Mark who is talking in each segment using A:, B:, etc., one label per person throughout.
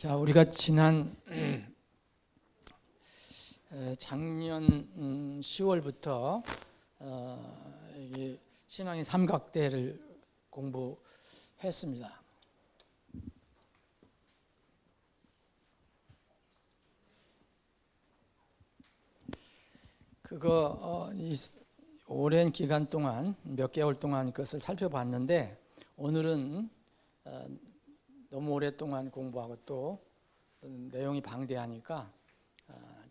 A: 자, 우리가 지난 작년 10월부터 신앙의 삼각대를 공부했습니다. 이 오랜 기간 동안 몇 개월 동안 그것을 살펴봤는데 오늘은 너무 오랫동안 공부하고 또 내용이 방대하니까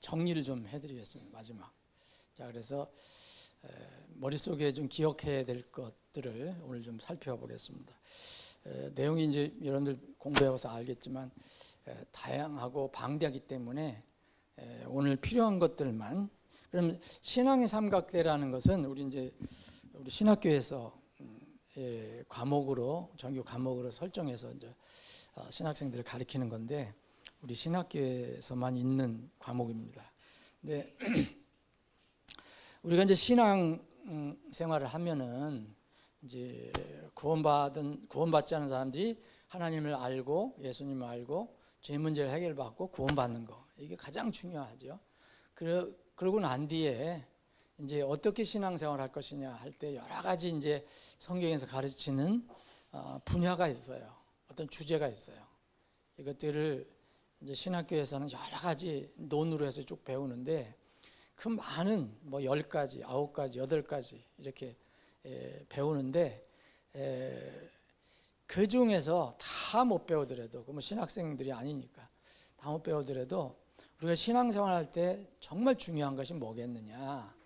A: 정리를 좀 해드리겠습니다. 마지막. 자, 그래서 머릿속에 좀 기억해야 될 것들을 오늘 좀 살펴보겠습니다. 내용이 이제 여러분들 공부해봐서 알겠지만 다양하고 방대하기 때문에 오늘 필요한 것들만. 그럼 신앙의 삼각대라는 것은 우리 신학교에서 과목으로 정규 과목으로 설정해서 이제 신학생들을 가르치는 건데 우리 신학교에서만 있는 과목입니다. 근데 우리가 이제 신앙 생활을 하면은 이제 구원받지 않은 사람들이 하나님을 알고 예수님을 알고 죄 문제를 해결받고 구원받는 거, 이게 가장 중요하죠. 그러고 난 뒤에 이제 어떻게 신앙생활을 할 것이냐 할 때 여러 가지 이제 성경에서 가르치는 분야가 있어요. 어떤 주제가 있어요. 이것들을 이제 신학교에서는 여러 가지 논으로 해서 쭉 배우는데 그 많은 10가지, 9가지, 8가지 이렇게 배우는데 그 중에서 다 못 배우더라도 신학생들이 아니니까 다 못 배우더라도 우리가 신앙생활 할 때 정말 중요한 것이 뭐겠느냐.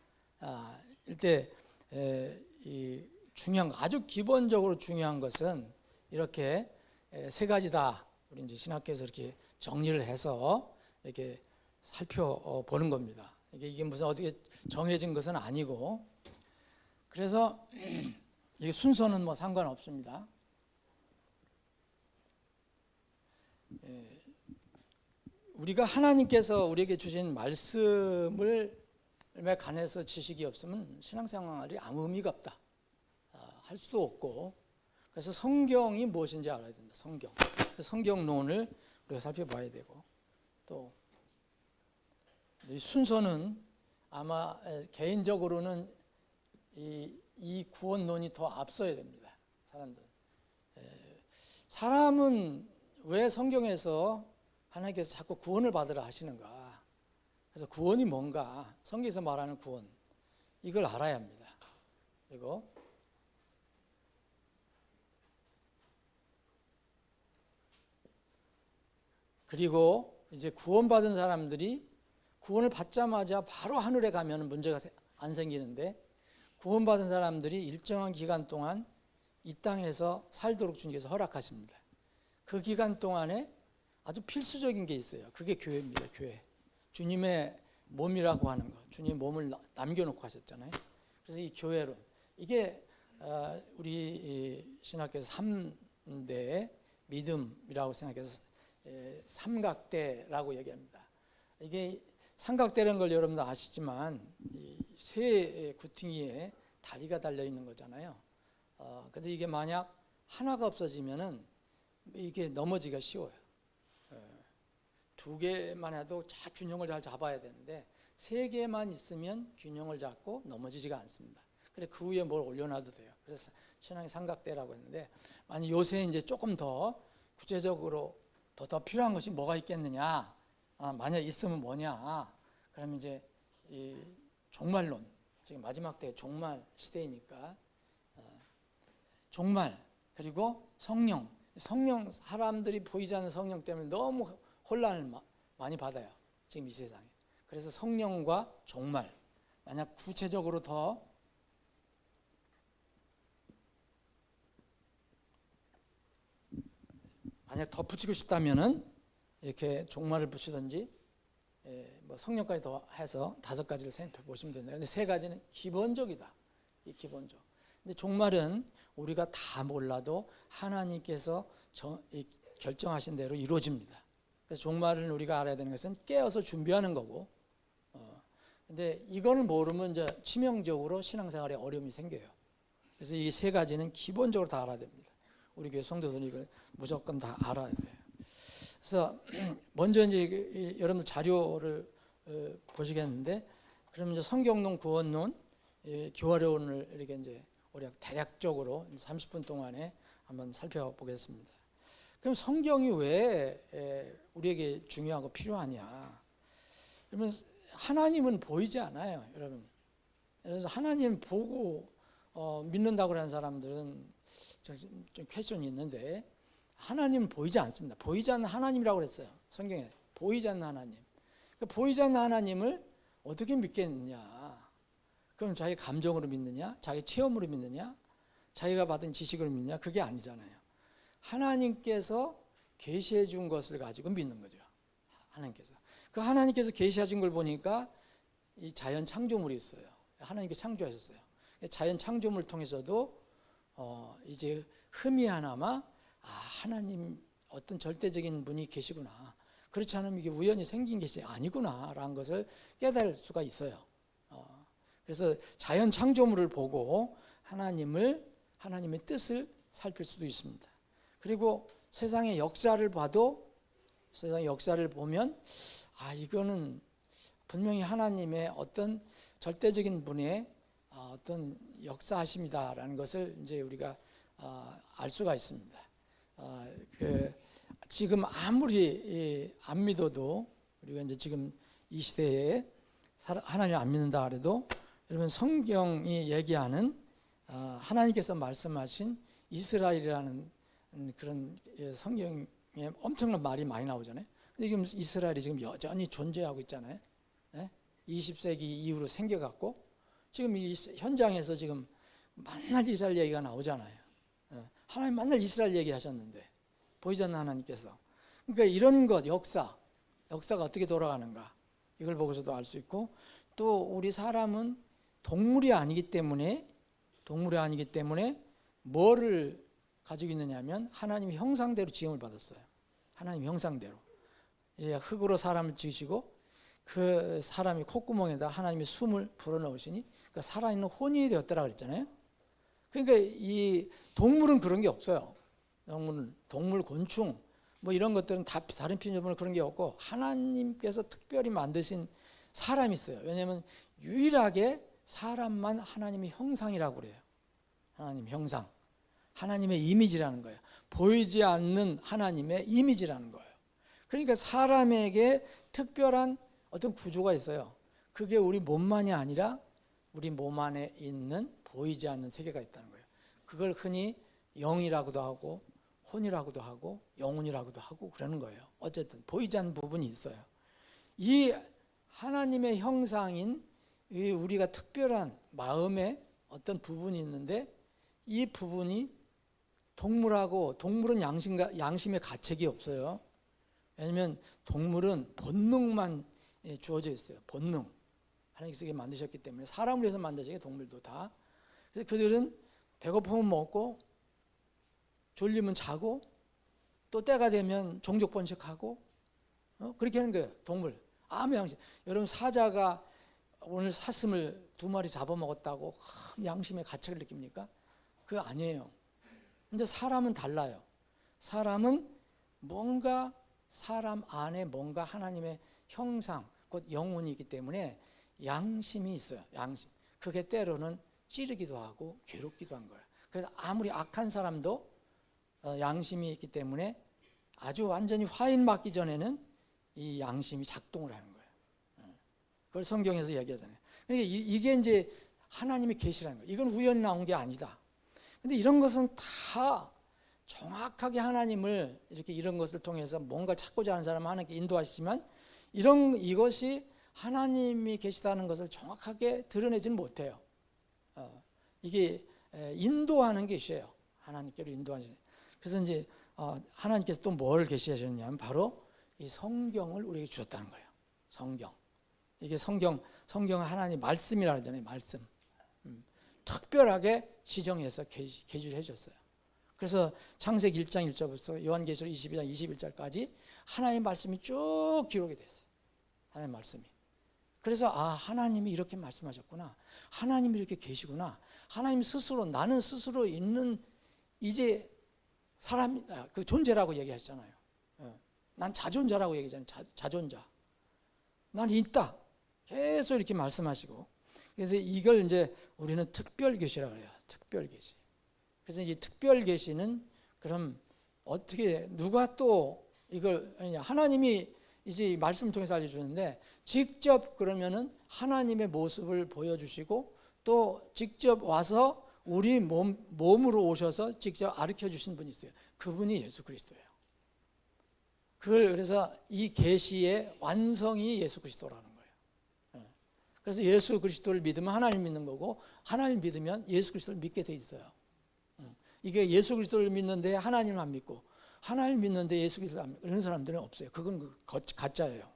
A: 이때 중요한 거, 아주 기본적으로 중요한 것은 이렇게 세 가지다. 우리 이제 신학교에서 이렇게 정리를 해서 이렇게 살펴보는 겁니다. 이게 무슨 어떻게 정해진 것은 아니고, 그래서 이게 순서는 상관없습니다. 우리가 하나님께서 우리에게 주신 말씀을 관해서 지식이 없으면 신앙생활이 아무 의미가 없다. 할 수도 없고, 그래서 성경이 무엇인지 알아야 된다. 성경론을 우리가 살펴봐야 되고, 또 이 순서는 아마 개인적으로는 이 구원론이 더 앞서야 됩니다. 사람은 왜 성경에서 하나님께서 자꾸 구원을 받으라 하시는가? 그래서 구원이 뭔가, 성경에서 말하는 구원, 이걸 알아야 합니다. 그리고 이제 구원받은 사람들이 구원을 받자마자 바로 하늘에 가면 문제가 안 생기는데, 구원받은 사람들이 일정한 기간 동안 이 땅에서 살도록 주님께서 허락하십니다. 그 기간 동안에 아주 필수적인 게 있어요. 그게 교회입니다. 교회. 주님의 몸이라고 하는 거. 주님의 몸을 남겨놓고 하셨잖아요. 그래서 이 교회론, 이게 우리 신학교에서 3대의 믿음이라고 생각해서 삼각대라고 얘기합니다. 이게 삼각대라는 걸 여러분도 아시지만 이 세 구퉁이에 다리가 달려 있는 거잖아요. 근데 이게 만약 하나가 없어지면은 이게 넘어지기가 쉬워요. 2개만 해도 균형을 잘 잡아야 되는데 3개만 있으면 균형을 잡고 넘어지지가 않습니다. 그래 그 위에 뭘 올려놔도 돼요. 그래서 신앙의 삼각대라고 했는데, 만약 요새 이제 조금 더 구체적으로 더 필요한 것이 뭐가 있겠느냐? 만약 있으면 뭐냐? 그러면 이제 이 종말론, 지금 마지막 때 종말 시대이니까 종말, 그리고 성령, 사람들이 보이지 않는 성령 때문에 너무 혼란을 많이 받아요. 지금 이 세상에. 그래서 성령과 종말, 만약 구체적으로 만약 더 붙이고 싶다면은 이렇게 종말을 붙이든지 성령까지 더 해서 5가지를 살펴보시면 된다. 근데 3가지는 기본적이다. 이 기본적. 근데 종말은 우리가 다 몰라도 하나님께서 결정하신 대로 이루어집니다. 그래서 종말을 우리가 알아야 되는 것은 깨어서 준비하는 거고, 근데 이걸 모르면 이제 치명적으로 신앙생활에 어려움이 생겨요. 그래서 이 3가지는 기본적으로 다 알아야 됩니다. 우리 교회 성도들은 이걸 무조건 다 알아야 돼요. 그래서 먼저 이제 여러분 자료를 보시겠는데, 그러면 이제 성경론, 구원론, 교화론을 이렇게 이제 우리가 대략적으로 30분 동안에 한번 살펴보겠습니다. 그럼 성경이 왜 우리에게 중요하고 필요하냐? 그러면 하나님은 보이지 않아요, 여러분. 그래서 하나님 보고 믿는다고 하는 사람들은 좀 퀘스천이 있는데, 하나님은 보이지 않습니다. 보이지 않는 하나님이라고 그랬어요, 성경에. 보이지 않는 하나님. 보이지 않는 하나님을 어떻게 믿겠느냐? 그럼 자기 감정으로 믿느냐? 자기 체험으로 믿느냐? 자기가 받은 지식으로 믿느냐? 그게 아니잖아요. 하나님께서 계시해 준 것을 가지고 믿는 거죠. 하나님께서. 그 하나님께서 계시해 준 걸 보니까 이 자연 창조물이 있어요. 하나님께 창조하셨어요. 자연 창조물을 통해서도 이제 희미하나마 하나님 어떤 절대적인 분이 계시구나. 그렇지 않으면 이게 우연히 생긴 것이 아니구나라는 것을 깨달을 수가 있어요. 그래서 자연 창조물을 보고 하나님의 뜻을 살필 수도 있습니다. 그리고 세상의 역사를 봐도, 세상의 역사를 보면 이거는 분명히 하나님의 어떤 절대적인 분의 어떤 역사하심이다라는 것을 이제 우리가 알 수가 있습니다. 지금 아무리 안 믿어도, 우리가 이제 지금 이 시대에 하나님 안 믿는다 그래도, 여러분 성경이 얘기하는 하나님께서 말씀하신 이스라엘이라는 그런 성경에 엄청난 말이 많이 나오잖아요. 근데 지금 이스라엘이 지금 여전히 존재하고 있잖아요. 20세기 이후로 생겨갖고 지금 이 현장에서 지금 맨날 이스라엘 얘기가 나오잖아요. 하나님 맨날 이스라엘 얘기하셨는데 보이지 않는 하나님께서. 그러니까 이런 것, 역사가 어떻게 돌아가는가, 이걸 보고서도 알 수 있고, 또 우리 사람은 동물이 아니기 때문에 뭐를 가지고 있느냐면 하나님의 형상대로 지음을 받았어요. 하나님 형상대로. 흙으로 사람을 지으시고 그 사람이 콧구멍에다 하나님의 숨을 불어넣으시니 그러니까 살아있는 혼이 되었다라 그랬잖아요. 그러니까 이 동물은 그런 게 없어요. 동물, 곤충 뭐 이런 것들은 다 다른 피조물은 그런 게 없고, 하나님께서 특별히 만드신 사람이 있어요. 왜냐하면 유일하게 사람만 하나님의 형상이라고 그래요. 하나님 형상, 하나님의 이미지라는 거예요. 보이지 않는 하나님의 이미지라는 거예요. 그러니까 사람에게 특별한 어떤 구조가 있어요. 그게 우리 몸만이 아니라 우리 몸 안에 있는 보이지 않는 세계가 있다는 거예요. 그걸 흔히 영이라고도 하고 혼이라고도 하고 영혼이라고도 하고 그러는 거예요. 어쨌든 보이지 않는 부분이 있어요. 이 하나님의 형상인 우리가 특별한 마음의 어떤 부분이 있는데, 이 부분이 동물은 양심의 가책이 없어요. 왜냐하면 동물은 본능만 주어져 있어요. 본능. 하나님께서 만드셨기 때문에, 사람을 위해서 만드신 게 동물도 다. 그래서 그들은 배고프면 먹고 졸리면 자고 또 때가 되면 종족 번식하고 그렇게 하는 거예요. 동물. 아무 양심. 여러분 사자가 오늘 사슴을 2마리 잡아먹었다고 양심의 가책을 느낍니까? 그거 아니에요. 근데 사람은 달라요. 사람은 뭔가 사람 안에 뭔가 하나님의 형상, 곧 영혼이 있기 때문에 양심이 있어요. 양심. 그게 때로는 찌르기도 하고 괴롭기도 한 거예요. 그래서 아무리 악한 사람도 양심이 있기 때문에 아주 완전히 화인 맞기 전에는 이 양심이 작동을 하는 거예요. 그걸 성경에서 얘기하잖아요. 그러니까 이게 이제 하나님의 계시라는 거예요. 이건 우연히 나온 게 아니다. 근데 이런 것은 다 정확하게 하나님을 이런 것을 통해서 뭔가 찾고자 하는 사람은 하나님께 인도하시지만, 이것이 하나님이 계시다는 것을 정확하게 드러내지는 못해요. 이게 인도하는 게 있어요. 하나님께로 인도하시는. 그래서 이제 하나님께서 또 뭘 계시하셨냐면 바로 이 성경을 우리에게 주셨다는 거예요. 성경. 이게 성경은 하나님 말씀이라 하잖아요. 말씀. 특별하게 지정해서 계시를 해줬어요. 그래서 창세기 1장 1절부터 요한계시록 22장 21절까지 하나님의 말씀이 쭉 기록이 됐어요. 하나님의 말씀이. 그래서 하나님이 이렇게 말씀하셨구나. 하나님이 이렇게 계시구나. 하나님 스스로, 나는 스스로 있는 이제 사람이다. 그 존재라고 얘기하셨잖아요. 난 자존자라고 얘기하잖아요. 자존자. 난 있다. 계속 이렇게 말씀하시고. 그래서 이걸 이제 우리는 특별계시라고 해요. 특별계시. 그래서 이 특별계시는 그럼 어떻게 누가 또 이걸 하나님이 이제 말씀을 통해서 알려주는데 직접 그러면은 하나님의 모습을 보여주시고 또 직접 와서 우리 몸으로 오셔서 직접 가르쳐 주신 분이 있어요. 그분이 예수 그리스도예요. 그걸 그래서 이 계시의 완성이 예수 그리스도라는 거예요. 그래서 예수 그리스도를 믿으면 하나님 믿는 거고 하나님 믿으면 예수 그리스도를 믿게 돼 있어요. 이게 예수 그리스도를 믿는데 하나님을 안 믿고 하나님 믿는데 예수 그리스도를 안 믿고 이런 사람들은 없어요. 그건 가짜예요.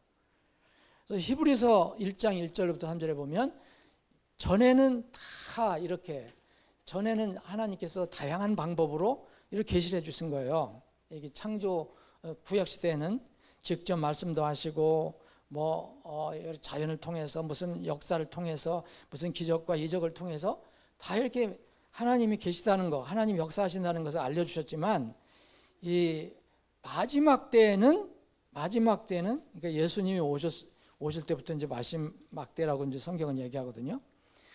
A: 그래서 히브리서 1장 1절부터 3절에 보면 전에는 다 이렇게 전에는 하나님께서 다양한 방법으로 이렇게 계시를 해 주신 거예요. 이게 창조 구약 시대에는 직접 말씀도 하시고 자연을 통해서 무슨 역사를 통해서 무슨 기적과 이적을 통해서 다 이렇게 하나님이 계시다는 거, 하나님이 역사하신다는 것을 알려주셨지만 이 마지막 때에는 그러니까 예수님이 오실 때부터 이제 마지막 때라고 이제 성경은 얘기하거든요.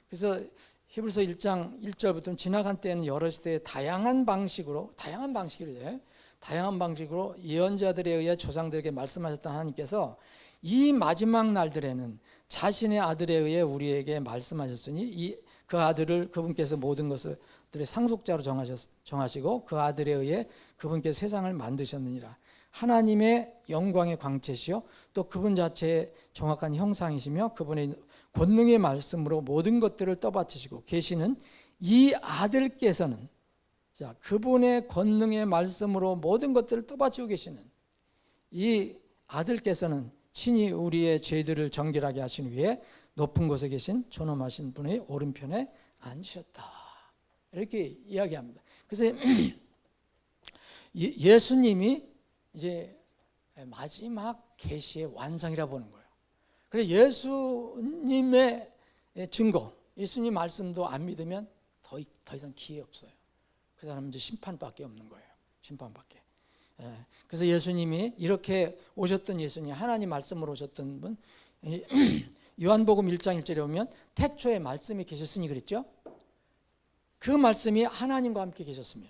A: 그래서 히브리서 1장 1절부터 지나간 때는 여러 시대의 다양한 방식으로 예언자들에 의해 조상들에게 말씀하셨던 하나님께서 이 마지막 날들에는 자신의 아들에 의해 우리에게 말씀하셨으니 그 아들을 그분께서 모든 것들의 상속자로 정하시고 그 아들에 의해 그분께서 세상을 만드셨느니라. 하나님의 영광의 광채시요 또 그분 자체의 정확한 형상이시며 그분의 권능의 말씀으로 모든 것들을 떠받치시고 계시는 이 아들께서는 그분의 권능의 말씀으로 모든 것들을 떠받치고 계시는 이 아들께서는 친히 우리의 죄들을 정결하게 하신 후에 높은 곳에 계신 존엄하신 분의 오른편에 앉으셨다. 이렇게 이야기합니다. 그래서 예수님이 이제 마지막 계시의 완성이라 보는 거예요. 그래서 예수님의 증거, 예수님 말씀도 안 믿으면 더 이상 기회 없어요. 그 사람은 이제 심판밖에 없는 거예요. 심판밖에. 그래서 예수님이 이렇게 오셨던 예수님, 하나님 말씀으로 오셨던 분, 요한복음 1장 1절에 보면 태초에 말씀이 계셨으니 그랬죠. 그 말씀이 하나님과 함께 계셨으며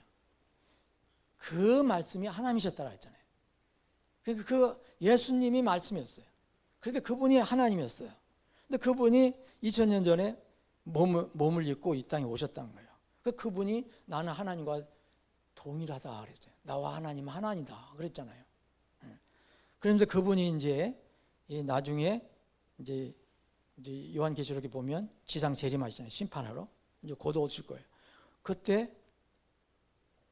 A: 그 말씀이 하나님이셨다고 했잖아요. 그러니까 그 예수님이 말씀이었어요. 그런데 그분이 하나님이었어요. 근데 그분이 2000년 전에 몸을 입고 이 땅에 오셨다는 거예요. 그분이 나는 하나님과 동일하다 그랬어요. 나와 하나님은 하나이다 그랬잖아요. 그러면서 그분이 이제 나중에 이제 요한계시록에 보면 지상 재림하시잖아요. 심판하러 이제 곧 오실 거예요. 그때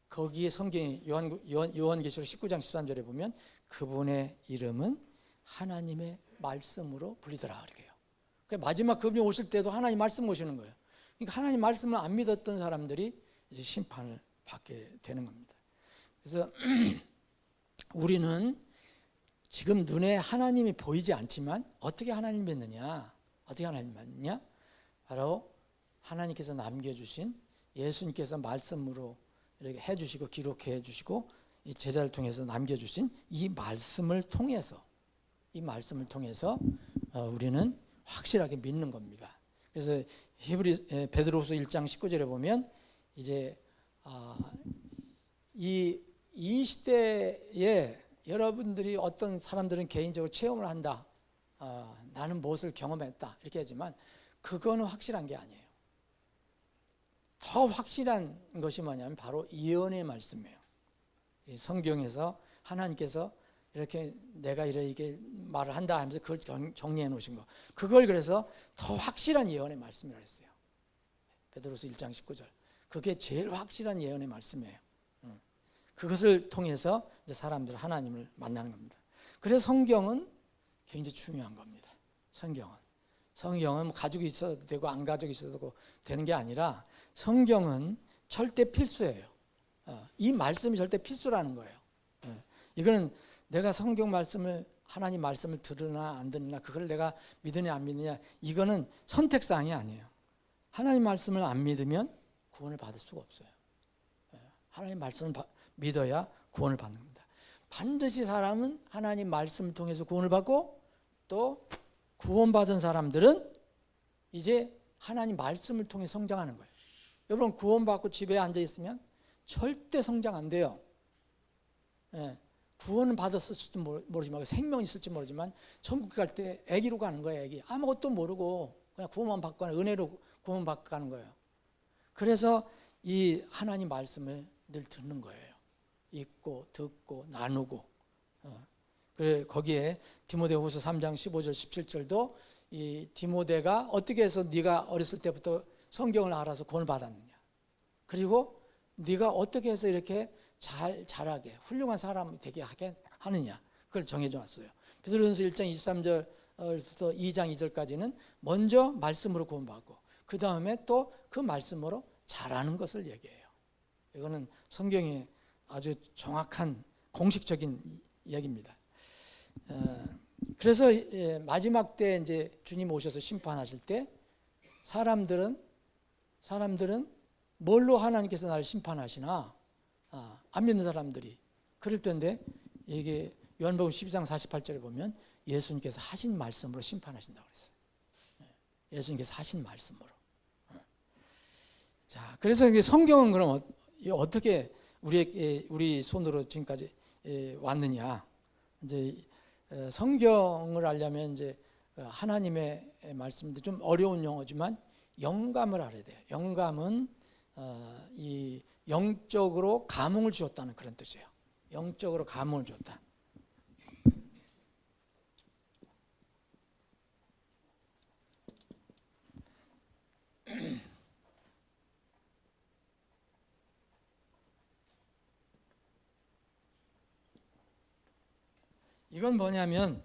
A: 거기에 성경이 요한계시록 19장 13절에 보면 그분의 이름은 하나님의 말씀으로 불리더라 그래요. 그러니까 마지막 그분이 오실 때도 하나님 말씀 오시는 거예요. 그러니까 하나님 말씀을 안 믿었던 사람들이 이제 심판을 받게 되는 겁니다. 그래서 우리는 지금 눈에 하나님이 보이지 않지만 어떻게 하나님 믿느냐? 어떻게 하나님 믿느냐? 바로 하나님께서 남겨주신 예수님께서 말씀으로 이렇게 해주시고 기록해 주시고 이 제자를 통해서 남겨주신 이 말씀을 통해서 우리는 확실하게 믿는 겁니다. 그래서 베드로후서 1장 19절에 보면 이제 이 시대에 여러분들이 어떤 사람들은 개인적으로 체험을 한다. 나는 무엇을 경험했다. 이렇게 하지만 그거는 확실한 게 아니에요. 더 확실한 것이 뭐냐면 바로 예언의 말씀이에요. 성경에서 하나님께서 이렇게 내가 이렇게 말을 한다 하면서 그걸 정리해 놓으신 거. 그걸 그래서 더 확실한 예언의 말씀이라고 했어요. 베드로서 1장 19절. 그게 제일 확실한 예언의 말씀이에요. 그것을 통해서 이제 사람들 하나님을 만나는 겁니다. 그래서 성경은 굉장히 중요한 겁니다. 성경은 뭐 가지고 있어도 되고 안 가지고 있어도 되는 게 아니라 성경은 절대 필수예요. 이 말씀이 절대 필수라는 거예요. 이거는 내가 성경 말씀을 하나님 말씀을 들으나 안 듣나 그걸 내가 믿으냐 안 믿느냐 이거는 선택사항이 아니에요. 하나님 말씀을 안 믿으면 구원을 받을 수가 없어요. 하나님 말씀을 믿어야 구원을 받는 겁니다. 반드시 사람은 하나님 말씀을 통해서 구원을 받고, 또 구원받은 사람들은 이제 하나님 말씀을 통해 성장하는 거예요. 여러분, 구원받고 집에 앉아 있으면 절대 성장 안 돼요. 예, 구원은 받았을지도 모르지만, 생명이 있을지 모르지만, 천국 갈 때 애기로 가는 거예요. 애기. 아무것도 모르고 그냥 구원만 받고 가는, 은혜로 구원 받고 가는 거예요. 그래서 이 하나님 말씀을 늘 듣는 거예요. 읽고 듣고 나누고. 그래, 거기에 디모데후서 3장 15절 17절도 이 디모데가 어떻게 해서 네가 어렸을 때부터 성경을 알아서 구원을 받았느냐, 그리고 네가 어떻게 해서 이렇게 자라게 훌륭한 사람이 되게 하게 하느냐, 그걸 정해줘 놨어요. 베드로전서 1장 23절부터 2장 2절까지는 먼저 말씀으로 구원받고, 그 다음에 또 그 말씀으로 자라는 것을 얘기해요. 이거는 성경의 아주 정확한 공식적인 이야기입니다. 그래서 마지막 때 이제 주님 오셔서 심판하실 때 사람들은 뭘로 하나님께서 나를 심판하시나, 안 믿는 사람들이 그럴 텐데, 이게 요한복음 12장 48절에 보면 예수님께서 하신 말씀으로 심판하신다고 그랬어요. 예수님께서 하신 말씀으로. 자, 그래서 성경은 그럼 어떻게 우리 손으로 지금까지 왔느냐? 이제 성경을 알려면 이제 하나님의 말씀인데 좀 어려운 용어지만 영감을 알아야 돼요. 영감은 이 영적으로 감흥을 주었다는 그런 뜻이에요. 영적으로 감흥을 주었다. 이건 뭐냐면,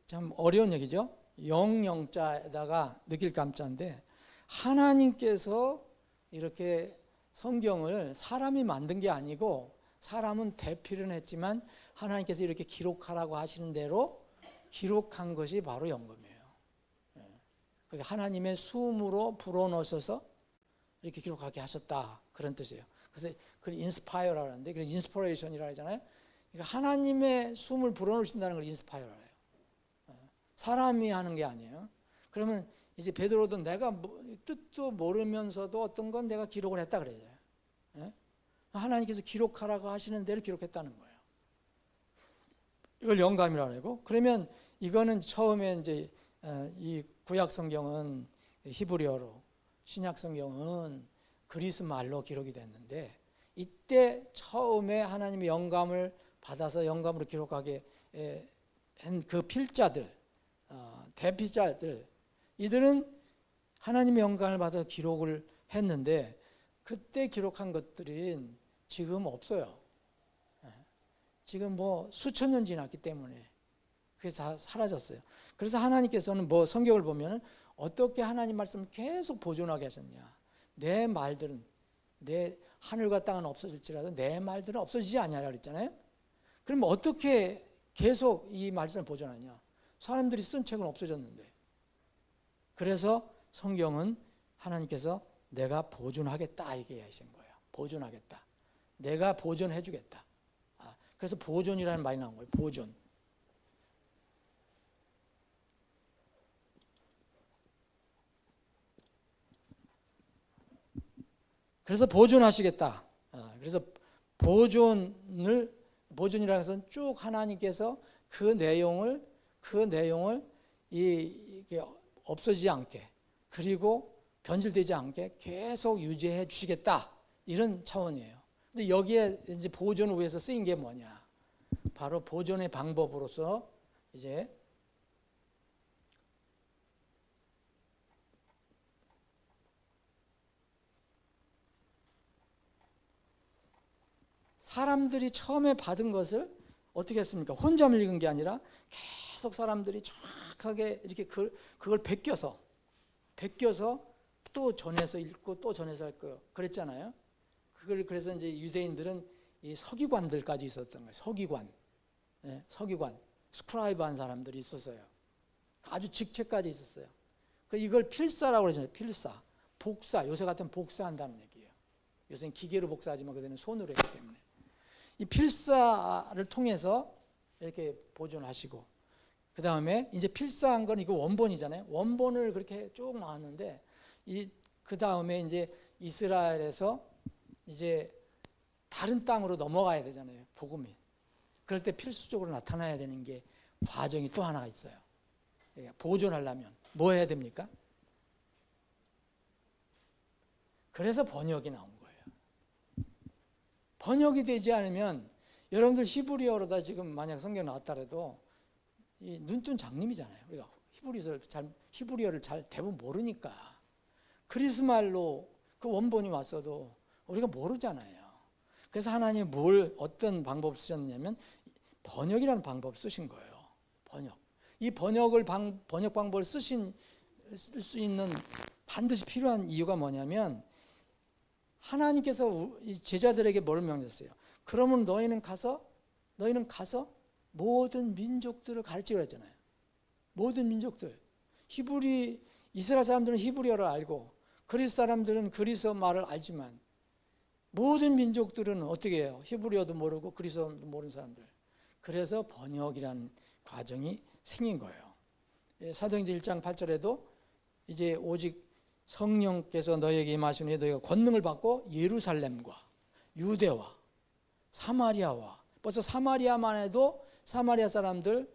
A: 참 어려운 얘기죠. 영자에다가 느낄 감자인데, 하나님께서 이렇게 성경을 사람이 만든 게 아니고, 사람은 대필은 했지만 하나님께서 이렇게 기록하라고 하시는 대로 기록한 것이 바로 영감이에요. 그러니까 하나님의 숨으로 불어넣으셔서 이렇게 기록하게 하셨다, 그런 뜻이에요. 그래서 그걸 인스파이어라고 하는데, 그래서 인스퍼레이션이라고 하잖아요. 그러니까 하나님의 숨을 불어넣으신다는 걸 인스파이어라고 해요. 사람이 하는 게 아니에요. 그러면 이제 베드로도 내가 뜻도 모르면서도 어떤 건 내가 기록을 했다 그래요. 하나님께서 기록하라고 하시는 대로 기록했다는 거예요. 이걸 영감이라고 하고, 그러면 이거는 처음에 이제 이 구약 성경은 히브리어로, 신약 성경은 그리스 말로 기록이 됐는데, 이때 처음에 하나님의 영감을 받아서 영감으로 기록하게 한 그 필자들, 대피자들, 이들은 하나님의 영감을 받아 기록을 했는데, 그때 기록한 것들은 지금 없어요. 지금 뭐 수천 년 지났기 때문에 그게 다 사라졌어요. 그래서 하나님께서는 뭐 성경을 보면 어떻게 하나님 말씀을 계속 보존하게 하셨냐, 내 말들은, 내 하늘과 땅은 없어질지라도 내 말들은 없어지지 아니하라 그랬잖아요. 그럼 어떻게 계속 이 말씀을 보존하냐? 사람들이 쓴 책은 없어졌는데. 그래서 성경은 하나님께서 내가 보존하겠다 이게 하신 거예요. 보존하겠다. 내가 보존해 주겠다. 그래서 보존이라는 말이 나온 거예요. 보존. 그래서 보존하시겠다. 그래서 보존이라는 것은 쭉 하나님께서 그 내용을 이게 없어지지 않게, 그리고 변질되지 않게 계속 유지해 주시겠다, 이런 차원이에요. 근데 여기에 이제 보존을 위해서 쓰인 게 뭐냐? 바로 보존의 방법으로서 이제 사람들이 처음에 받은 것을 어떻게 했습니까? 혼자만 읽은 게 아니라 계속 사람들이 정확하게 이렇게 그걸 베껴서 또 전해서 읽고 또 전해서 할 거예요. 그랬잖아요. 그래서 이제 유대인들은 이 서기관들까지 있었던 거예요. 서기관, 스크라이브 한 사람들이 있었어요. 아주 직책까지 있었어요. 이걸 필사라고 그러잖아요. 필사, 복사. 요새 같은 복사한다는 얘기예요. 요새는 기계로 복사하지만 그때는 손으로 했기 때문에. 이 필사를 통해서 이렇게 보존하시고, 그 다음에 이제 필사한 건 이거 원본이잖아요. 원본을 그렇게 쭉 나왔는데, 그 다음에 이제 이스라엘에서 이제 다른 땅으로 넘어가야 되잖아요. 복음이. 그럴 때 필수적으로 나타나야 되는 게 과정이 또 하나가 있어요. 보존하려면 뭐 해야 됩니까? 그래서 번역이 나온 거예요. 번역이 되지 않으면 여러분들 히브리어로다 지금 만약 성경 나왔다라도 이 눈뜬 장님이잖아요. 우리가 히브리어를 잘 대부분 모르니까 그리스말로 그 원본이 왔어도 우리가 모르잖아요. 그래서 하나님이 어떤 방법을 쓰셨냐면 번역이라는 방법을 쓰신 거예요. 번역. 이 번역 방법을 쓸 수 있는 반드시 필요한 이유가 뭐냐면 하나님께서 제자들에게 뭘 명령했어요? 그러면 너희는 가서 모든 민족들을 가르치라 했잖아요. 모든 민족들. 이스라엘 사람들은 히브리어를 알고 그리스 사람들은 그리스어 말을 알지만 모든 민족들은 어떻게 해요? 히브리어도 모르고 그리스어도 모르는 사람들. 그래서 번역이라는 과정이 생긴 거예요. 사도행전 1장 8절에도 이제 오직 성령께서 너희에게 임하시니 너희가 권능을 받고 예루살렘과 유대와 사마리아와, 벌써 사마리아만 해도 사마리아 사람들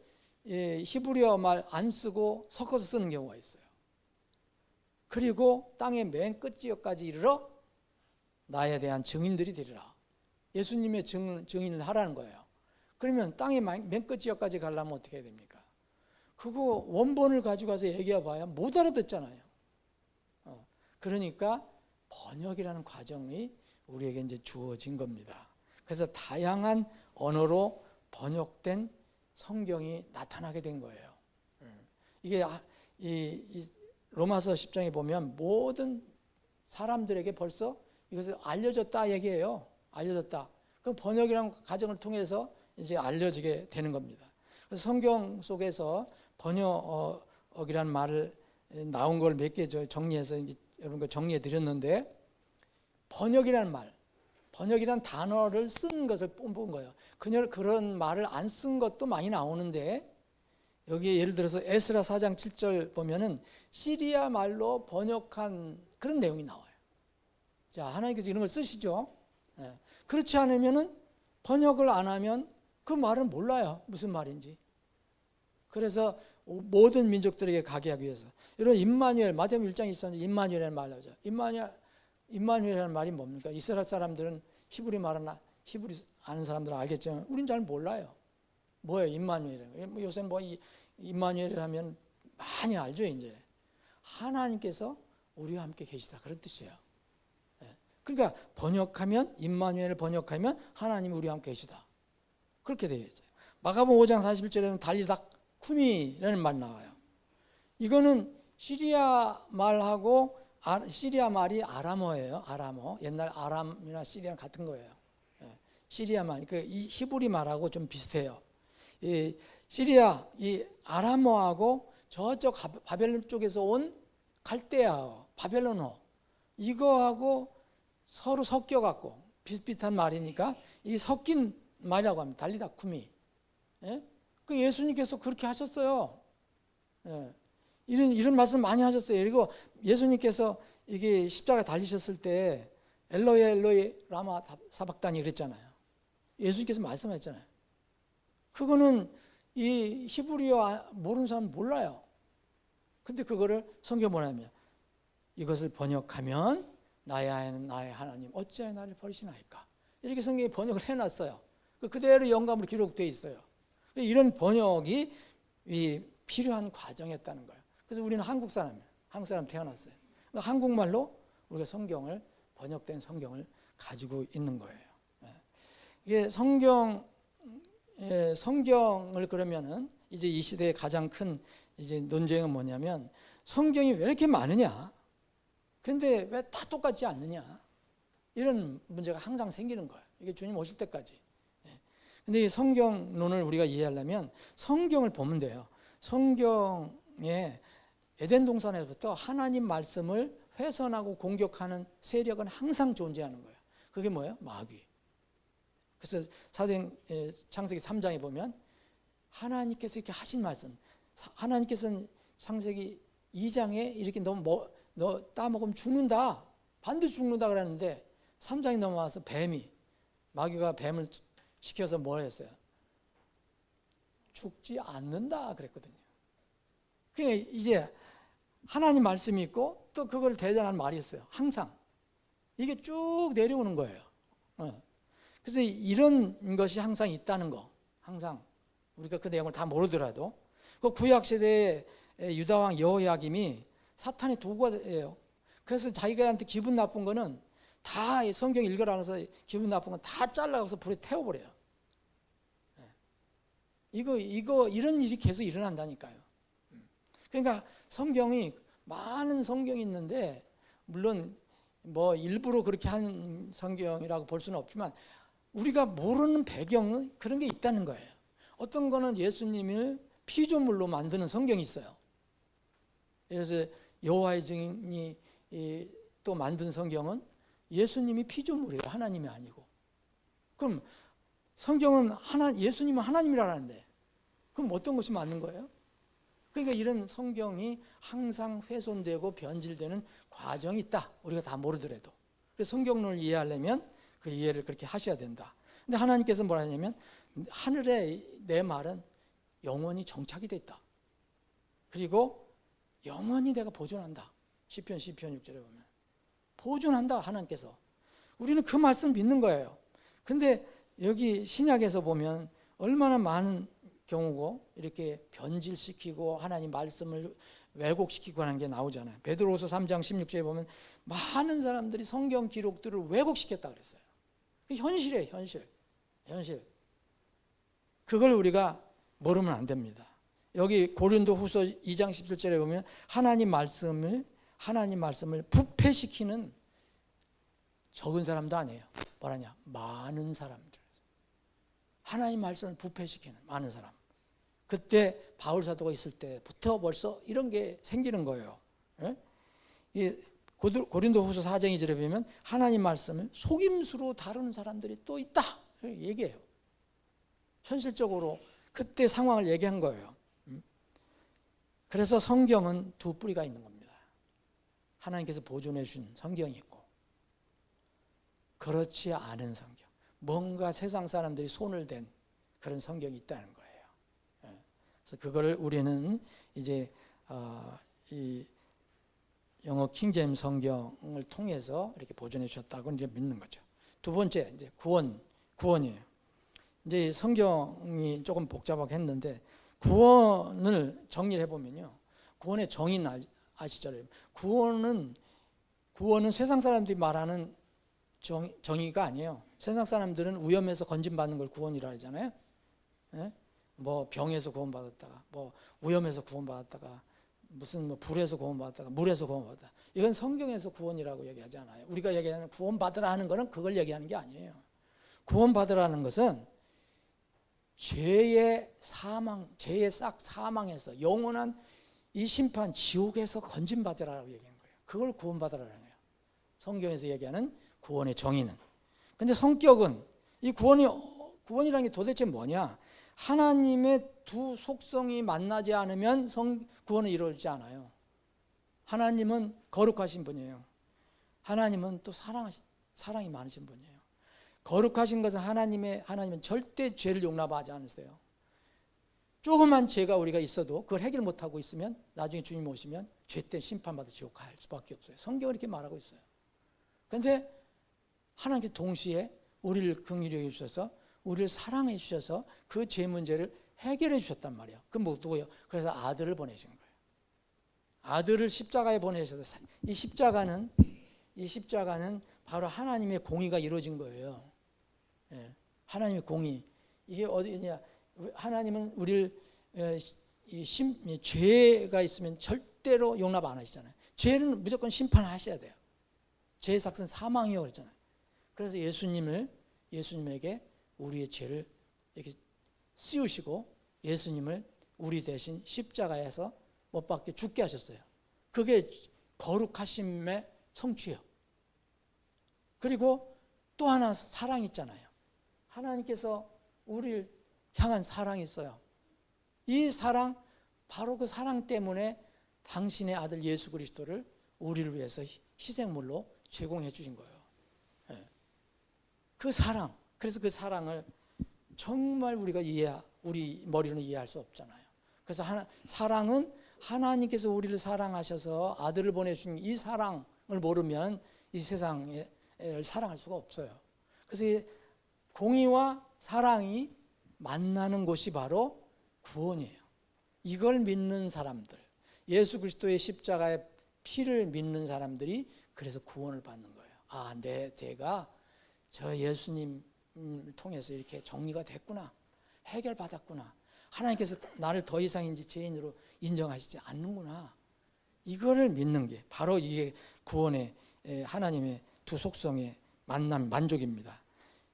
A: 히브리어 말 안 쓰고 섞어서 쓰는 경우가 있어요. 그리고 땅의 맨 끝 지역까지 이르러 나에 대한 증인들이 되리라. 예수님의 증인을 하라는 거예요. 그러면 땅의 맨 끝 지역까지 가려면 어떻게 해야 됩니까? 그거 원본을 가지고 가서 얘기해 봐야 못 알아듣잖아요. 그러니까 번역이라는 과정이 우리에게 이제 주어진 겁니다. 그래서 다양한 언어로 번역된 성경이 나타나게 된 거예요. 이게 이 로마서 10장에 보면 모든 사람들에게 벌써 이것을 알려졌다 얘기해요. 알려졌다. 그럼 번역이라는 과정을 통해서 이제 알려지게 되는 겁니다. 그래서 성경 속에서 번역이라는 말을 나온 걸 몇 개 정리해서 여러분과 정리해 드렸는데, 번역이라는 단어를 쓴 것을 본 거예요. 그런 말을 안 쓴 것도 많이 나오는데, 여기 예를 들어서 에스라 4장 7절 보면은 시리아 말로 번역한 그런 내용이 나와요. 자, 하나님께서 이런 걸 쓰시죠. 그렇지 않으면은 번역을 안 하면 그 말은 몰라요. 무슨 말인지. 그래서 모든 민족들에게 가게 하기 위해서. 여러분, 임마누엘, 마태복음 1장 23절 임마누엘이라는 말을 하죠. 임마누엘이라는 말이 뭡니까? 이스라엘 사람들은 히브리 아는 사람들은 알겠지만 우린 잘 몰라요. 뭐예요, 임마누엘? 요새 임마누엘 하면 많이 알죠, 이제. 하나님께서 우리와 함께 계시다, 그런 뜻이에요. 그러니까 임마누엘을 번역하면 하나님이 우리와 함께 계시다, 그렇게 되어 있어요. 마가복음 5장 41절에는 달리닥 쿠미라는 말이 나와요. 이거는 시리아 말이 아람어예요. 아람어. 옛날 아람이나 시리아랑 같은 거예요. 시리아 말, 이 히브리 말하고 좀 비슷해요. 이 아람어하고 저쪽 바벨론 쪽에서 온 갈대아어, 바벨론어, 이거하고 서로 섞여갖고 비슷비슷한 말이니까 이 섞인 말이라고 합니다. 달리다쿠미. 그 예수님께서 그렇게 하셨어요. 이런 말씀 많이 하셨어요. 그리고 예수님께서 이게 십자가 달리셨을 때 엘로이 엘로이 라마 사박다니 그랬잖아요. 예수님께서 말씀하셨잖아요. 그거는 이 히브리어 모르는 사람은 몰라요. 근데 그거를 성경 뭐냐면 이것을 번역하면 나의 하나님 어찌하여 나를 버리시나이까, 이렇게 성경에 번역을 해놨어요. 그대로 영감으로 기록되어 있어요. 이런 번역이 필요한 과정이었다는 거예요. 그래서 우리는 한국 사람 태어났어요. 그러니까 한국말로 우리가 번역된 성경을 가지고 있는 거예요. 이게 성경을 그러면은 이제 이 시대의 가장 큰 이제 논쟁은 뭐냐면 성경이 왜 이렇게 많으냐? 근데 왜 다 똑같지 않느냐? 이런 문제가 항상 생기는 거예요. 이게 주님 오실 때까지. 근데 이 성경론을 우리가 이해하려면 성경을 보면 돼요. 성경에 에덴 동산에서부터 하나님 말씀을 훼손하고 공격하는 세력은 항상 존재하는 거예요. 그게 뭐예요? 마귀. 그래서 창세기 3장에 보면 하나님께서 이렇게 하신 말씀, 하나님께서는 창세기 2장에 이렇게 너 따먹으면 죽는다, 반드시 죽는다 그랬는데 3장에 넘어와서 마귀가 뱀을 시켜서 뭘 했어요? 죽지 않는다 그랬거든요. 그러니까 이제 하나님 말씀이 있고 또 그걸 대장한 말이 있어요. 항상 이게 쭉 내려오는 거예요. 그래서 이런 것이 항상 있다는 거, 항상 우리가 그 내용을 다 모르더라도 그 구약 시대의 유다 왕 여호야김이 사탄의 도구예요. 그래서 자기한테 기분 나쁜 거는 다 성경 읽으라면서 기분 나쁜 건 다 잘라서 불에 태워버려요. 이런 일이 계속 일어난다니까요. 그러니까 많은 성경이 있는데, 물론 뭐 일부러 그렇게 한 성경이라고 볼 수는 없지만 우리가 모르는 배경은 그런 게 있다는 거예요. 어떤 거는 예수님을 피조물로 만드는 성경이 있어요. 그래서 여호와의 증인이 또 만든 성경은 예수님이 피조물이에요. 하나님이 아니고. 그럼 성경은 예수님은 하나님이라는데 그럼 어떤 것이 맞는 거예요? 그러니까 이런 성경이 항상 훼손되고 변질되는 과정이 있다. 우리가 다 모르더라도. 그래서 성경론을 이해하려면 그 이해를 그렇게 하셔야 된다. 근데 하나님께서 뭐라 하냐면 하늘에 내 말은 영원히 정착이 됐다. 그리고 영원히 내가 보존한다. 시편 6절에 보면 보존한다 하나님께서. 우리는 그 말씀 믿는 거예요. 근데 여기 신약에서 보면 얼마나 많은 경우고 이렇게 변질시키고 하나님 말씀을 왜곡시키고 하는 게 나오잖아요. 베드로후서 3장 16절에 보면 많은 사람들이 성경 기록들을 왜곡시켰다 그랬어요. 현실이에요. 현실. 그걸 우리가 모르면 안 됩니다. 여기 고린도후서 2장 17절에 보면 하나님 말씀을 부패시키는 적은 사람도 아니에요. 뭐라냐? 많은 사람들. 하나님 말씀을 부패시키는 많은 사람. 그때 바울 사도가 있을 때부터 벌써 이런 게 생기는 거예요. 고린도후서 4장 2절에 보면 하나님 말씀을 속임수로 다루는 사람들이 또 있다 얘기해요. 현실적으로 그때 상황을 얘기한 거예요. 그래서 성경은 두 뿌리가 있는 겁니다. 하나님께서 보존해 주신 성경이 있고 그렇지 않은 성경, 뭔가 세상 사람들이 손을 댄 그런 성경이 있다는 거예요. 그래서 그거를 우리는 이제 이 영어 킹제임스 성경을 통해서 이렇게 보존해 주셨다고 이제 믿는 거죠. 두 번째 이제 구원이에요. 이제 성경이 조금 복잡하게 했는데 구원을 정리를 해보면요, 구원의 정의는 아시죠? 구원은 세상 사람들이 말하는 정의가 아니에요. 세상 사람들은 위험에서 건진받는 걸 구원이라 하잖아요. 뭐 병에서 구원받았다가, 뭐 위험에서 구원받았다가, 무슨 뭐 불에서 구원받았다가, 물에서 구원받았다. 이건 성경에서 구원이라고 얘기하지 않아요. 우리가 얘기하는 구원받으라 하는 거는 그걸 얘기하는 게 아니에요. 구원받으라는 것은 죄의 싹 사망에서 영원한 이 심판 지옥에서 건진받으라고 얘기하는 거예요. 그걸 구원받으라는 거예요. 성경에서 얘기하는 구원의 정의는. 근데 성격은 이 구원이라는 게 도대체 뭐냐? 하나님의 두 속성이 만나지 않으면 구원은 이루어지지 않아요. 하나님은 거룩하신 분이에요. 하나님은 또 사랑이 많으신 분이에요. 거룩하신 것은 하나님은 절대 죄를 용납하지 않으세요. 조그만 죄가 우리가 있어도 그걸 해결 못하고 있으면 나중에 주님 오시면 죄 때문에 심판받아 지옥 갈 수밖에 없어요. 성경은 이렇게 말하고 있어요. 그런데 하나님께서 동시에 우리를 긍휼히 여겨 주셔서 우리를 사랑해 주셔서 그 죄 문제를 해결해 주셨단 말이에요. 그 누구예요? 그래서 아들을 보내신 거예요. 아들을 십자가에 보내셔서 이 십자가는 바로 하나님의 공의가 이루어진 거예요. 하나님의 공의. 이게 어디냐? 하나님은 우리를 죄가 있으면 절대로 용납 안 하시잖아요. 죄는 무조건 심판하셔야 돼요. 죄의 삭은 사망이라고 그랬잖아요. 그래서 예수님에게 우리의 죄를 이렇게 씌우시고 예수님을 우리 대신 십자가에서 못 박혀 죽게 하셨어요. 그게 거룩하심의 성취예요. 그리고 또 하나 사랑이 있잖아요. 하나님께서 우리를 향한 사랑이 있어요. 이 사랑, 바로 그 사랑 때문에 당신의 아들 예수 그리스도를 우리를 위해서 희생물로 제공해 주신 거예요. 그 사랑, 그래서 그 사랑을 정말 우리 머리로는 이해할 수 없잖아요. 그래서 사랑은 하나님께서 우리를 사랑하셔서 아들을 보내주신 이 사랑을 모르면 이 세상을 사랑할 수가 없어요. 그래서 이 공의와 사랑이 만나는 곳이 바로 구원이에요. 이걸 믿는 사람들, 예수 그리스도의 십자가의 피를 믿는 사람들이 그래서 구원을 받는 거예요. 아, 제가 저 예수님을 통해서 이렇게 정리가 됐구나, 해결받았구나, 하나님께서 나를 더 이상 이제 죄인으로 인정하시지 않는구나, 이거를 믿는 게 바로 이게 구원의 하나님의 두 속성의 만족입니다.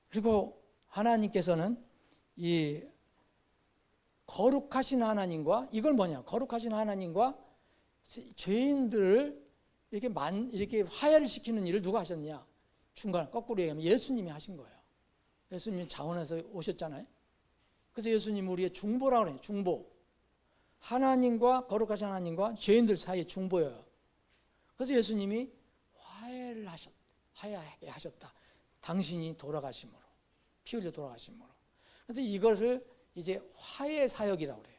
A: 그리고 하나님께서는 이 거룩하신 하나님과, 이걸 뭐냐, 거룩하신 하나님과 죄인들을 이렇게 화해를 시키는 일을 누가 하셨냐? 중간 거꾸로 얘기하면 예수님이 하신 거예요. 예수님이 자원해서 오셨잖아요. 그래서 예수님 우리의 중보라고 해요. 중보. 하나님과, 거룩하신 하나님과 죄인들 사이의 중보예요. 그래서 예수님이 화해하게 하셨다. 당신이 돌아가심으로, 피 흘려 돌아가심으로. 그래서 이것을 이제 화해 사역이라고 그래요.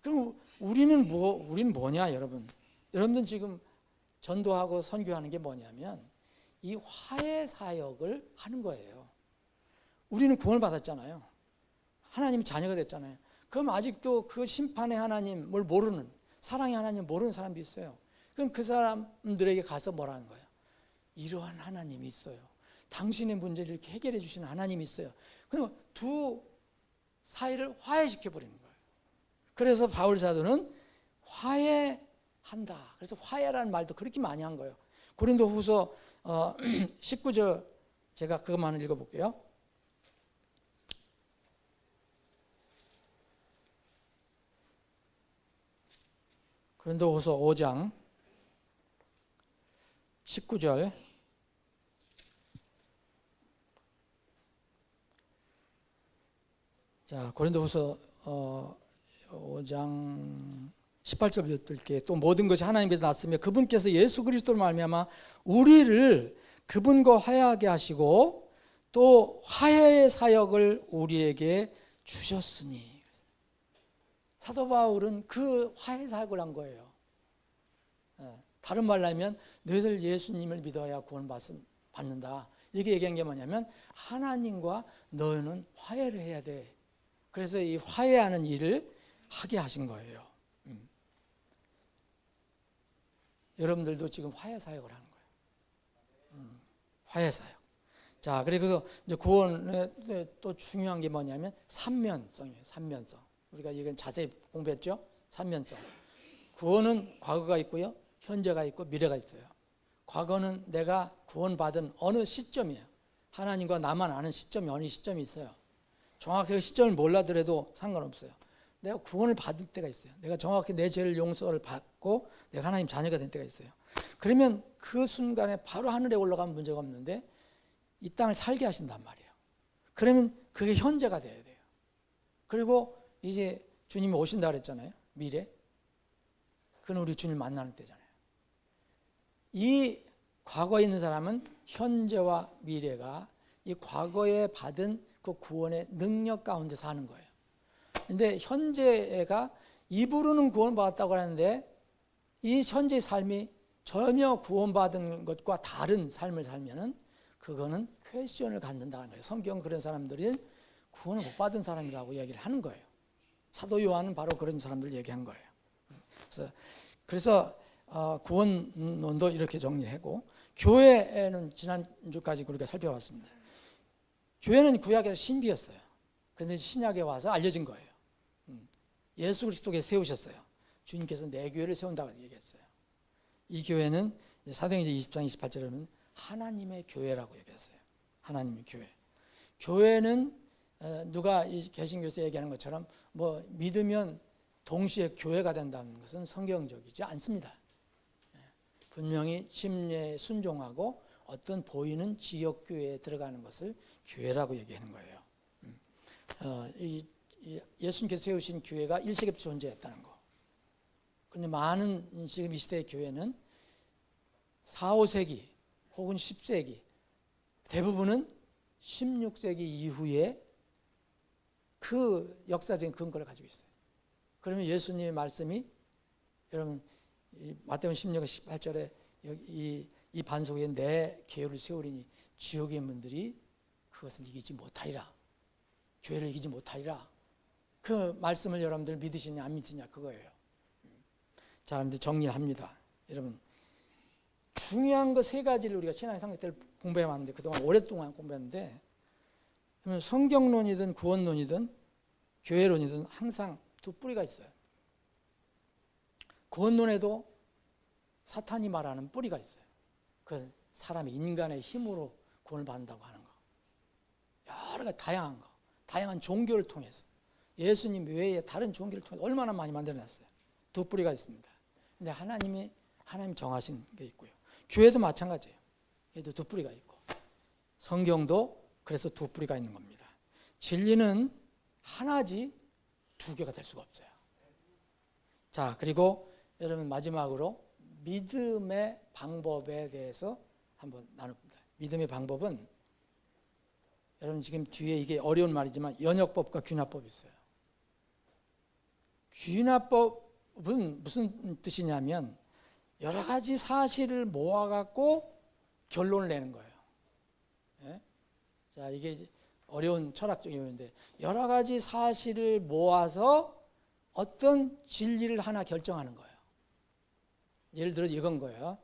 A: 그럼 우리는 뭐냐, 여러분? 여러분들 지금 전도하고 선교하는 게 뭐냐면 이 화해 사역을 하는 거예요. 우리는 구원을 받았잖아요. 하나님 자녀가 됐잖아요. 그럼 아직도 그 심판의 하나님을 모르는, 사랑의 하나님을 모르는 사람도 있어요. 그럼 그 사람들에게 가서 뭐라는 거예요? 이러한 하나님이 있어요. 당신의 문제를 이렇게 해결해 주시는 하나님이 있어요. 그럼 두 사이를 화해시켜 버리는 거예요. 그래서 바울 사도는 화해한다. 그래서 화해라는 말도 그렇게 많이 한 거예요. 고린도후서 19절 제가 그것만 읽어볼게요. 고린도후서 5장 19절. 자, 고린도후서 5장 18절부터 또 모든 것이 하나님께서 났으며 그분께서 예수 그리스도로 말미암아 우리를 그분과 화해하게 하시고 또 화해의 사역을 우리에게 주셨으니, 사도 바울은 그 화해 사역을 한 거예요. 다른 말로 하면 너희들 예수님을 믿어야 구원 받는다, 이렇게 얘기한 게 뭐냐면 하나님과 너희는 화해를 해야 돼. 그래서 이 화해하는 일을 하게 하신 거예요. 여러분들도 지금 화해 사역을 하는 거예요. 화해 사역. 자, 그래서 이제 구원의 또 중요한 게 뭐냐면 삼면성이에요. 삼면성. 우리가 이건 자세히 공부했죠. 삼면성. 구원은 과거가 있고요, 현재가 있고 미래가 있어요. 과거는 내가 구원받은 어느 시점이에요. 하나님과 나만 아는 시점이 어느 시점이 있어요. 정확하게 그 시점을 몰라더라도 상관없어요. 내가 구원을 받을 때가 있어요. 내가 정확히 내 죄를 용서를 받고 내가 하나님 자녀가 된 때가 있어요. 그러면 그 순간에 바로 하늘에 올라가면 문제가 없는데 이 땅을 살게 하신단 말이에요. 그러면 그게 현재가 돼야 돼요. 그리고 이제 주님이 오신다 그랬잖아요. 미래. 그건 우리 주님 만나는 때잖아요. 이 과거에 있는 사람은 현재와 미래가 이 과거에 받은 그 구원의 능력 가운데 사는 거예요. 근데 현재가 입으로는 구원받았다고 하는데 이 현재의 삶이 전혀 구원받은 것과 다른 삶을 살면은 그거는 퀘스천을 갖는다는 거예요. 성경은 그런 사람들이 구원을 못 받은 사람이라고 얘기를 하는 거예요. 사도 요한은 바로 그런 사람들 얘기한 거예요. 그래서 구원론도 이렇게 정리하고, 교회는 지난주까지 우리가 살펴봤습니다. 교회는 구약에서 신비였어요. 그런데 신약에 와서 알려진 거예요. 예수 그리스도께서 세우셨어요. 주님께서 내 교회를 세운다고 얘기했어요. 이 교회는 사도행전 20장 28절에는 하나님의 교회라고 얘기했어요. 하나님의 교회. 교회는 누가 이 개신교에서 얘기하는 것처럼 뭐 믿으면 동시에 교회가 된다는 것은 성경적이지 않습니다. 분명히 침례에 순종하고 어떤 보이는 지역교회에 들어가는 것을 교회라고 얘기하는 거예요. 예수님께서 세우신 교회가 일시부터 존재했다는 거. 그런데 많은 지금 이 시대의 교회는 4, 5세기 혹은 10세기, 대부분은 16세기 이후에 그 역사적인 근거를 가지고 있어요. 그러면 예수님의 말씀이, 여러분 마태복음 16장 18절에 이 반석 위에 내 계율을 세우리니 지옥의 문들이 그것을 이기지 못하리라. 교회를 이기지 못하리라. 그 말씀을 여러분들 믿으시냐 안 믿으냐 그거예요. 자, 그런데 정리합니다. 여러분, 중요한 거 세 가지를 우리가 신앙의 상태를 공부해왔는데, 그동안 오랫동안 공부했는데, 그러면 성경론이든 구원론이든 교회론이든 항상 두 뿌리가 있어요. 구원론에도 사탄이 말하는 뿌리가 있어요. 그 사람의 인간의 힘으로 구원을 받는다고 하는 거. 여러 가지 다양한 거, 다양한 종교를 통해서, 예수님 외에 다른 종교를 통해서 얼마나 많이 만들어놨어요. 두 뿌리가 있습니다. 근데 하나님 정하신 게 있고요. 교회도 마찬가지예요. 얘도 두 뿌리가 있고, 성경도 그래서 두 뿌리가 있는 겁니다. 진리는 하나지 두 개가 될 수가 없어요. 자, 그리고 여러분 마지막으로 믿음의 방법에 대해서 한번 나눕니다. 믿음의 방법은, 여러분 지금 뒤에 이게 어려운 말이지만 연역법과 귀납법이 있어요. 귀납법은 무슨 뜻이냐면 여러 가지 사실을 모아갖고 결론을 내는 거예요. 예? 자, 이게 어려운 철학적 용어인데, 여러 가지 사실을 모아서 어떤 진리를 하나 결정하는 거예요. 예를 들어 이건 거예요.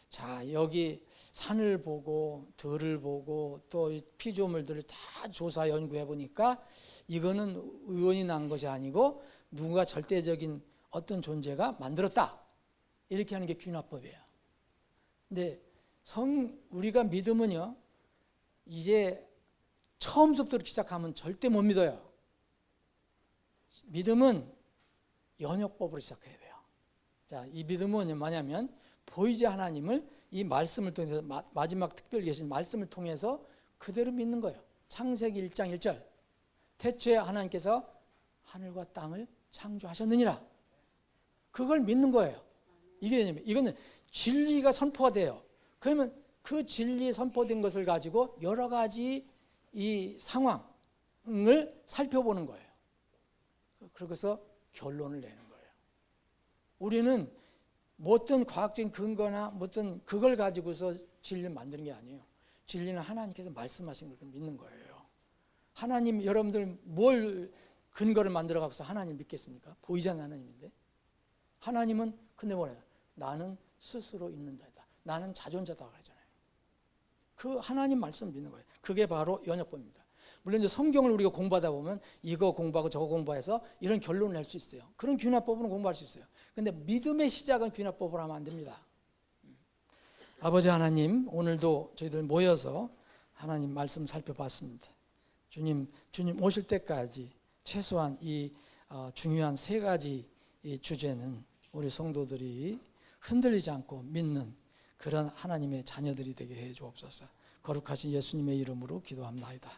A: 자, 여기 산을 보고 들을 보고 또 피조물들을 다 조사 연구해 보니까 이거는 우연히 난 것이 아니고 누군가 절대적인 어떤 존재가 만들었다. 이렇게 하는 게 귀납법이에요. 근데 우리가 믿음은요, 이제 처음부터 시작하면 절대 못 믿어요. 믿음은 연역법으로 시작해야 돼요. 자, 이 믿음은 뭐냐면 보이지 하나님을 이 말씀을 통해서, 마지막 특별히 계신 말씀을 통해서 그대로 믿는 거예요. 창세기 1장 1절, 태초에 하나님께서 하늘과 땅을 창조하셨느니라. 그걸 믿는 거예요. 이거는 진리가 선포가 돼요. 그러면 그 진리 선포된 것을 가지고 여러 가지 이 상황을 살펴보는 거예요. 그래서 결론을 내는 거예요. 우리는 어떤 과학적인 근거나 어떤 그걸 가지고서 진리를 만드는 게 아니에요. 진리는 하나님께서 말씀하신 걸 믿는 거예요. 하나님, 여러분들 뭘 근거를 만들어 갖고서 하나님 믿겠습니까? 보이지 않는 하나님인데. 하나님은 근데 뭐래요? 나는 스스로 있는 자다. 나는 자존자다 그러잖아요. 그 하나님 말씀 믿는 거예요. 그게 바로 연역법입니다. 물론 이제 성경을 우리가 공부하다 보면 이거 공부하고 저거 공부해서 이런 결론을 낼 수 있어요. 그런 귀납법으로 공부할 수 있어요. 근데 믿음의 시작은 귀납법으로 하면 안 됩니다. 아버지 하나님, 오늘도 저희들 모여서 하나님 말씀 살펴봤습니다. 주님 오실 때까지 최소한 이 중요한 세 가지 이 주제는 우리 성도들이 흔들리지 않고 믿는 그런 하나님의 자녀들이 되게 해 주옵소서. 거룩하신 예수님의 이름으로 기도합니다.